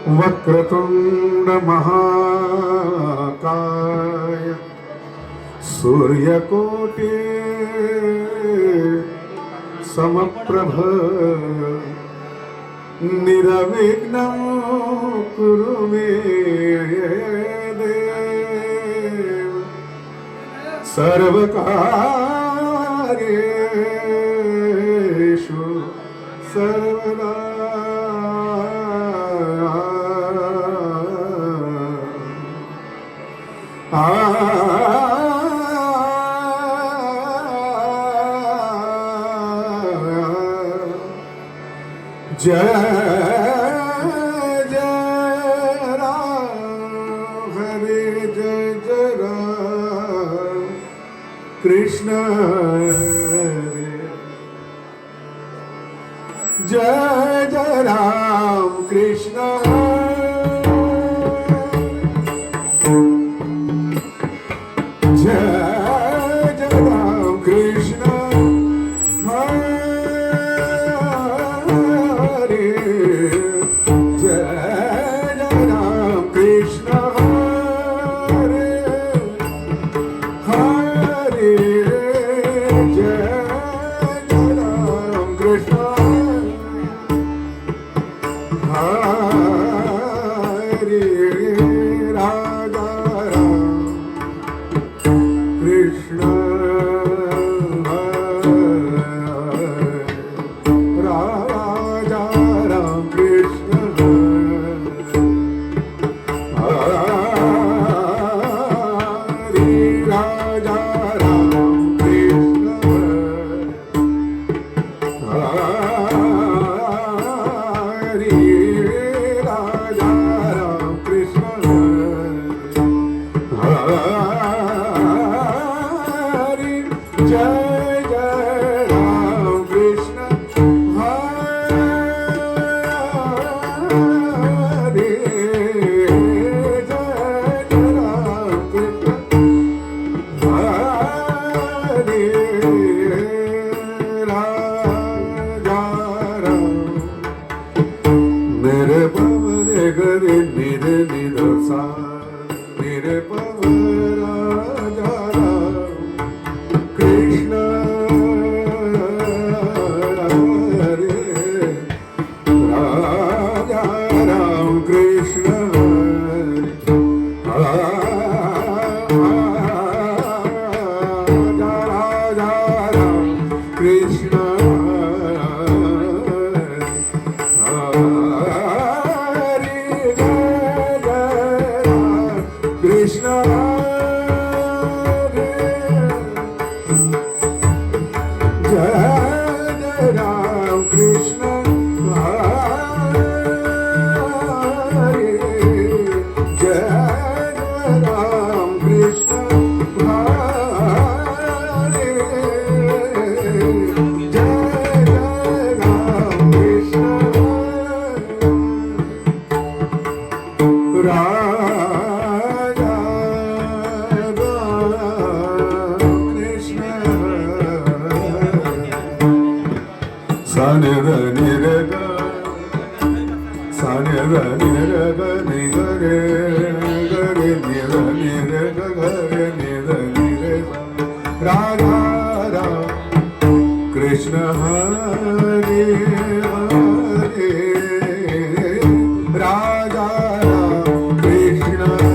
वक्रतुंड महाकाय सूर्यकोटि समप्रभ निर्विघ्नं कुरु मे देव सर्वकार्येषु सर्वदा जय जय राम हरे जय जय राम कृष्ण हरे जय जय राम कृष्ण कृष्ण हरे हरे राजा कृष्ण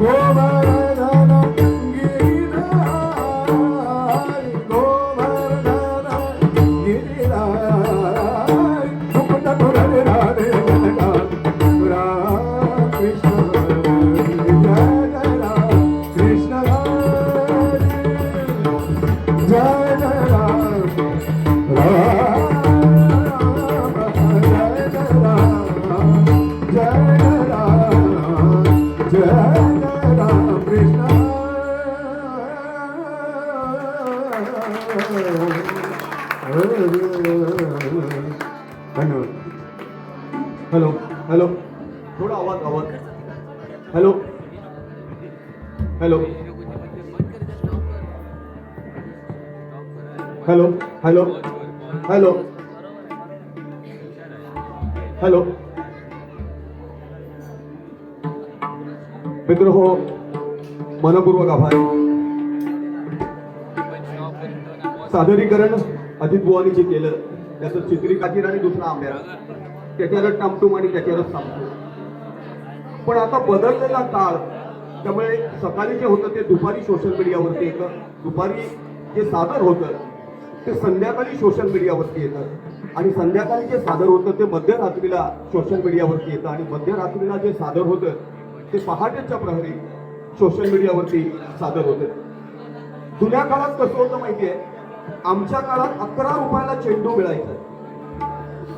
गोवर्धन गिरिधारी गोवर्धन गिरिधारी मुकुट धुररे राधे जनकांत कृष्ण जय जय राम कृष्ण धन्यवाद. हॅलो हॅलो थोडा आवाज आवाज hello hello hello hello hello hello मित्र हो मनपूर्वक आभार. सादरीकरण अजित बुवानी जे केलं त्याचं चित्रिकाचीर आणि दुसरा आंब्या त्याच्यावर टामटूम आणि त्याच्यावरच थांबतो. पण आता बदललेला काळ त्यामुळे सकाळी जे होतं ते दुपारी सोशल मीडियावरती येतं, दुपारी जे सादर होतं ते संध्याकाळी सोशल मीडियावरती येतं आणि संध्याकाळी जे सादर होतं ते मध्यरात्रीला सोशल मीडियावरती येतं आणि मध्यरात्रीला जे सादर होतं ते पहाटेच्या प्रहरी सोशल मीडियावरती सादर होतं. जुन्या काळात कसं होतं माहितीये, आमच्या काळात 11 रुपयाला चेंडू मिळायचा.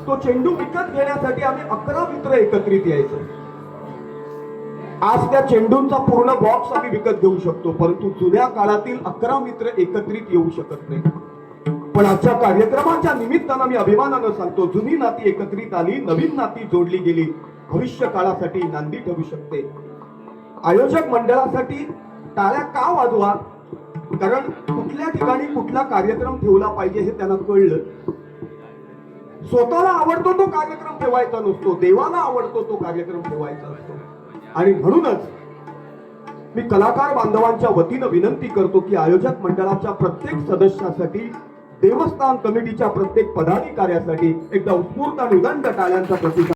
तो चेंडू विकत घेण्यासाठी आम्ही 11 मित्र एकत्रित यायचो. आज त्या चेंडूंचा पूर्ण बॉक्स आम्ही विकत घेऊ शकतो, परंतु जुन्या काळातील 11 मित्र एकत्रित येऊ शकत नाही. पण आजच्या कार्यक्रमाच्या निमित्तानं मी अभिमानानं सांगतो, जुनी नाती एकत्रित आली, नवीन नाती जोडली गेली, भविष्य काळासाठी नांदी ठरू शकते. आयोजक मंडळासाठी टाळ्या का वाजवा, कारण कुठल्या ठिकाणी कुठला कार्यक्रम ठेवला पाहिजे हे त्यांना कळलं. स्वतःला आवडतो तो कार्यक्रम ठेवायचा नसतो, देवाला आवडतो तो कार्यक्रम ठेवायचा असतो. आणि म्हणूनच मी कलाकार बांधवांच्या वतीनं विनंती करतो की आयोजक मंडळाच्या प्रत्येक सदस्यासाठी, देवस्थान कमिटीच्या प्रत्येक पदाधिकाऱ्यासाठी एकदा उत्स्फूर्त आणि उदंड टाळ्यांचा प्रतिसाद